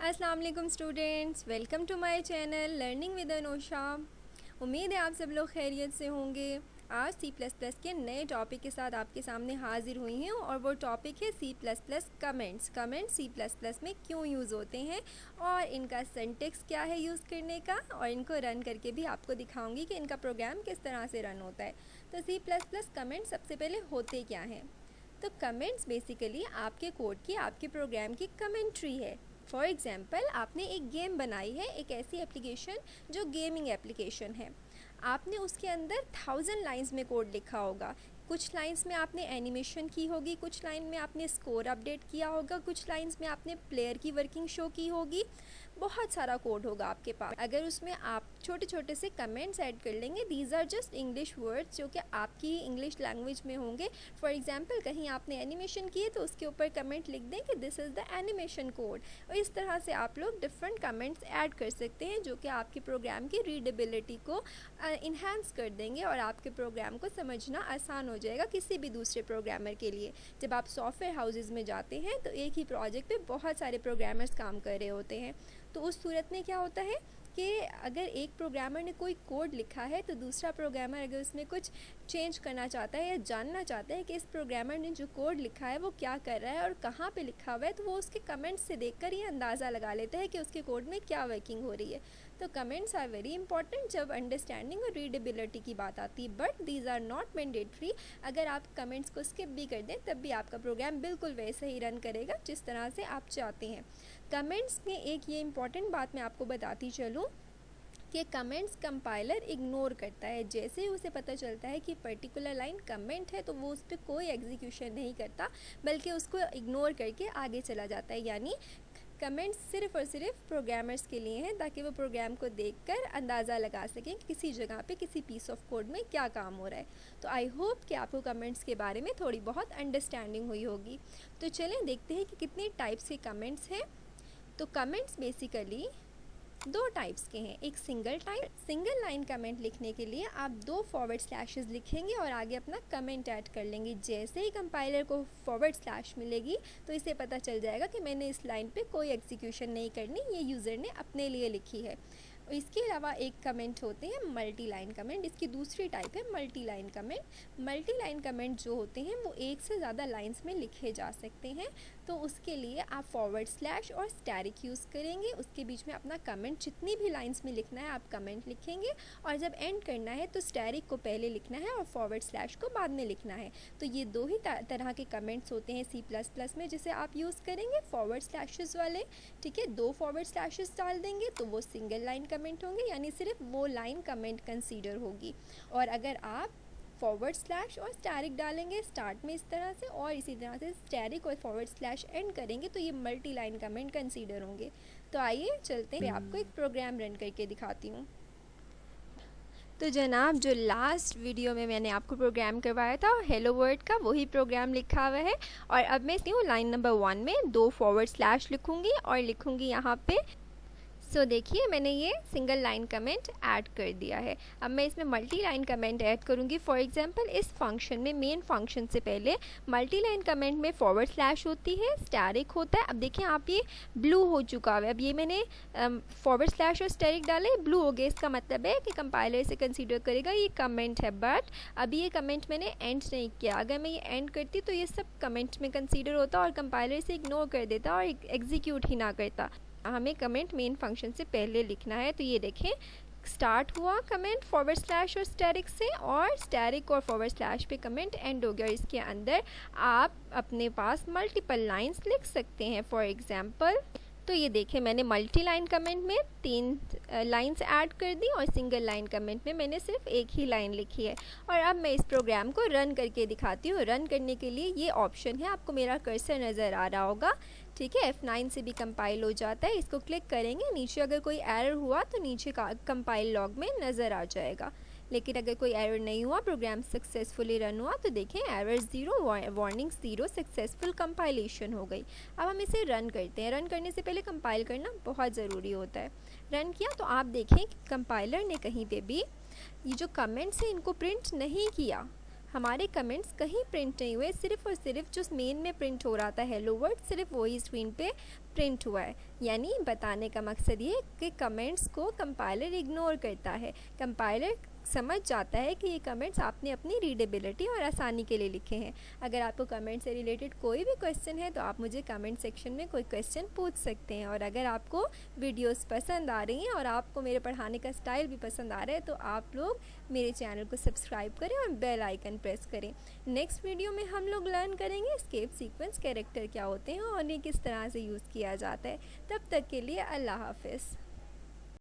अस्सलाम वालेकुम students, welcome to my channel learning with Anosha. उम्मीद है आप सब लोग खैरियत से होंगे। आज C++ के नए टॉपिक के साथ आपके सामने हाजिर हुई हैं और वो टॉपिक है C++ कमेंट्स। कमेंट्स C++ में क्यों यूज़ होते हैं और इनका सिंटैक्स क्या है यूज़ करने का, और इनको रन करके भी आपको दिखाऊंगी कि इनका प्रोग्राम किस तरह से रन होता है। तो C++ कमेंट्स सबसे पहले होते क्या हैं? तो कमेंट्स बेसिकली आपके कोड की, आपके प्रोग्राम की कमेंट्री है। फॉर एग्ज़ाम्पल, आपने एक गेम बनाई है, एक ऐसी एप्लीकेशन जो गेमिंग एप्लीकेशन है। आपने उसके अंदर 1000 लाइंस में कोड लिखा होगा। कुछ लाइंस में आपने एनिमेशन की होगी, कुछ लाइन में आपने स्कोर अपडेट किया होगा, कुछ लाइंस में आपने प्लेयर की वर्किंग शो की होगी। बहुत सारा कोड होगा आपके पास। अगर उसमें आप छोटे छोटे से कमेंट्स ऐड कर लेंगे, these are just English words जो कि आपकी इंग्लिश लैंग्वेज में होंगे। फॉर एग्जांपल, कहीं आपने एनिमेशन की है तो उसके ऊपर कमेंट लिख दें कि this is the animation code. और इस तरह से आप लोग डिफरेंट कमेंट्स ऐड कर सकते हैं जो कि आपके प्रोग्राम की रीडेबिलिटी को इन्हांस कर देंगे और आपके प्रोग्राम को समझना आसान हो जाएगा किसी भी दूसरे प्रोग्रामर के लिए। जब आप सॉफ्टवेयर हाउसेज में जाते हैं तो एक ही प्रोजेक्ट पे बहुत सारे प्रोग्रामर्स काम कर रहे होते हैं। तो उस सूरत में क्या होता है कि अगर एक प्रोग्रामर ने कोई कोड लिखा है तो दूसरा प्रोग्रामर अगर उसमें कुछ चेंज करना चाहता है या जानना चाहता है कि इस प्रोग्रामर ने जो कोड लिखा है वो क्या कर रहा है और कहाँ पे लिखा हुआ है, तो वो उसके कमेंट्स से देखकर ये अंदाज़ा लगा लेता है कि उसके कोड में क्या वर्किंग हो रही है। तो कमेंट्स आर वेरी इंपॉर्टेंट जब अंडरस्टैंडिंग और रीडेबिलिटी की बात आती है, but these are not mandatory. अगर आप कमेंट्स को स्किप भी कर दें तब भी आपका प्रोग्राम बिल्कुल वैसे ही रन करेगा जिस तरह से आप चाहते हैं। कमेंट्स में एक ये इंपॉर्टेंट बात मैं आपको बताती चलूँ कि कमेंट्स कंपाइलर इग्नोर करता है। जैसे ही उसे पता चलता है कि पर्टिकुलर लाइन कमेंट है तो वो उस पर कोई एग्जीक्यूशन नहीं करता, बल्कि उसको इग्नोर करके आगे चला जाता है। यानी कमेंट्स सिर्फ और सिर्फ प्रोग्रामर्स के लिए हैं ताकि वो प्रोग्राम को देखकर अंदाज़ा लगा सकें कि किसी जगह पे किसी पीस ऑफ कोड में क्या काम हो रहा है। तो आई होप कि आपको कमेंट्स के बारे में थोड़ी बहुत अंडरस्टैंडिंग हुई होगी। तो चलें देखते हैं कि कितने टाइप्स के कमेंट्स हैं। तो कमेंट्स बेसिकली दो टाइप्स के हैं। एक सिंगल लाइन कमेंट लिखने के लिए आप 2 फॉरवर्ड स्लैशेस लिखेंगे और आगे अपना कमेंट ऐड कर लेंगे। जैसे ही कंपाइलर को फॉरवर्ड स्लैश मिलेगी तो इसे पता चल जाएगा कि मैंने इस लाइन पे कोई एग्जीक्यूशन नहीं करनी, ये यूज़र ने अपने लिए लिखी है। इसके अलावा एक कमेंट होते हैं मल्टी लाइन कमेंट। इसकी दूसरी टाइप है multi line comment. Multi line comment जो होते हैं वो एक से ज़्यादा लाइंस में लिखे जा सकते हैं। तो उसके लिए आप फॉरवर्ड स्लैश और स्टैरिक यूज़ करेंगे। उसके बीच में अपना कमेंट जितनी भी लाइंस में लिखना है आप कमेंट लिखेंगे, और जब एंड करना है तो स्टैरिक को पहले लिखना है और फॉरवर्ड स्लैश को बाद में लिखना है। तो ये दो ही तरह के कमेंट्स होते हैं C++ में जिसे आप यूज़ करेंगे, फॉरवर्ड स्लैशेस वाले। ठीक है, 2 फॉरवर्ड स्लैशेस डाल देंगे तो वो सिंगल लाइन कमेंट होंगे, यानी सिर्फ वो लाइन कमेंट कंसीडर होगी। और अगर आप फॉरवर्ड स्लैश और स्टैरिक डालेंगे स्टार्ट में इस तरह से, और इसी तरह से स्टैरिक और फॉरवर्ड स्लैश एंड करेंगे तो ये मल्टी लाइन कमेंट कंसीडर होंगे। तो आइए चलते हैं, आपको एक प्रोग्राम रन करके दिखाती हूँ। तो जनाब, जो लास्ट वीडियो में मैंने आपको प्रोग्राम करवाया था हेलो वर्ल्ड का, वही प्रोग्राम लिखा हुआ है। और अब मैं इसकी लाइन नंबर 1 में 2 फॉरवर्ड स्लैश लिखूँगी और लिखूँगी यहाँ पे। सो देखिए, मैंने ये सिंगल लाइन कमेंट ऐड कर दिया है। अब मैं इसमें मल्टी लाइन कमेंट ऐड करूँगी। फॉर एग्जांपल, इस फंक्शन में, मेन फंक्शन से पहले मल्टी लाइन कमेंट में फॉरवर्ड स्लैश होती है, स्टैरिक होता है। अब देखिए आप, ये ब्लू हो चुका है। अब ये मैंने फॉरवर्ड स्लैश और स्टैरिक डाले, ब्लू हो गया। इसका मतलब है कि कंपाइलर इसे कंसीडर करेगा ये कमेंट है। बट अभी ये कमेंट मैंने एंड नहीं किया। अगर मैं ये एंड करती तो ये सब कमेंट में कंसीडर होता और कंपाइलर इसे इग्नोर कर देता और एग्जीक्यूट ही ना करता। हमें कमेंट मेन फंक्शन से पहले लिखना है। तो ये देखें, स्टार्ट हुआ कमेंट फॉरवर्ड स्लैश और स्टैरिक से, और स्टैरिक और फॉरवर्ड स्लैश पे कमेंट एंड हो गया। इसके अंदर आप अपने पास मल्टीपल लाइंस लिख सकते हैं। फॉर एग्जांपल, तो ये देखें, मैंने मल्टी लाइन कमेंट में 3 लाइंस ऐड कर दी और सिंगल लाइन कमेंट में मैंने सिर्फ एक ही लाइन लिखी है। और अब मैं इस प्रोग्राम को रन करके दिखाती हूँ। रन करने के लिए ये ऑप्शन है, आपको मेरा कर्सर नज़र आ रहा होगा। ठीक है, F9 से भी कंपाइल हो जाता है। इसको क्लिक करेंगे, नीचे अगर कोई एरर हुआ तो नीचे का कंपाइल लॉग में नज़र आ जाएगा। लेकिन अगर कोई एरर नहीं हुआ, प्रोग्राम सक्सेसफुली रन हुआ, तो देखें एरर 0, वार्निंग 0, सक्सेसफुल कंपाइलेशन हो गई। अब हम इसे रन करते हैं। रन करने से पहले कंपाइल करना बहुत ज़रूरी होता है। रन किया तो आप देखें कि कंपाइलर ने कहीं पे भी ये जो कमेंट्स हैं इनको प्रिंट नहीं किया। हमारे कमेंट्स कहीं प्रिंट नहीं हुए, सिर्फ और सिर्फ जो मेन में प्रिंट हो रहा था हेलो वर्ड, सिर्फ वही स्क्रीन पे प्रिंट हुआ है। यानी बताने का मकसद ये कि कमेंट्स को कंपाइलर इग्नोर करता है। कंपाइलर समझ जाता है कि ये कमेंट्स आपने अपनी रीडेबिलिटी और आसानी के लिए लिखे हैं। अगर आपको कमेंट से रिलेटेड कोई भी क्वेश्चन है तो आप मुझे कमेंट सेक्शन में कोई क्वेश्चन पूछ सकते हैं। और अगर आपको वीडियोस पसंद आ रही हैं और आपको मेरे पढ़ाने का स्टाइल भी पसंद आ रहा है तो आप लोग मेरे चैनल को सब्सक्राइब करें और बेल आइकन प्रेस करें। नेक्स्ट वीडियो में हम लोग लर्न करेंगे एस्केप सीक्वेंस कैरेक्टर क्या होते हैं और ये किस तरह से यूज़ किया जाता है। तब तक के लिए अल्लाह हाफिज़।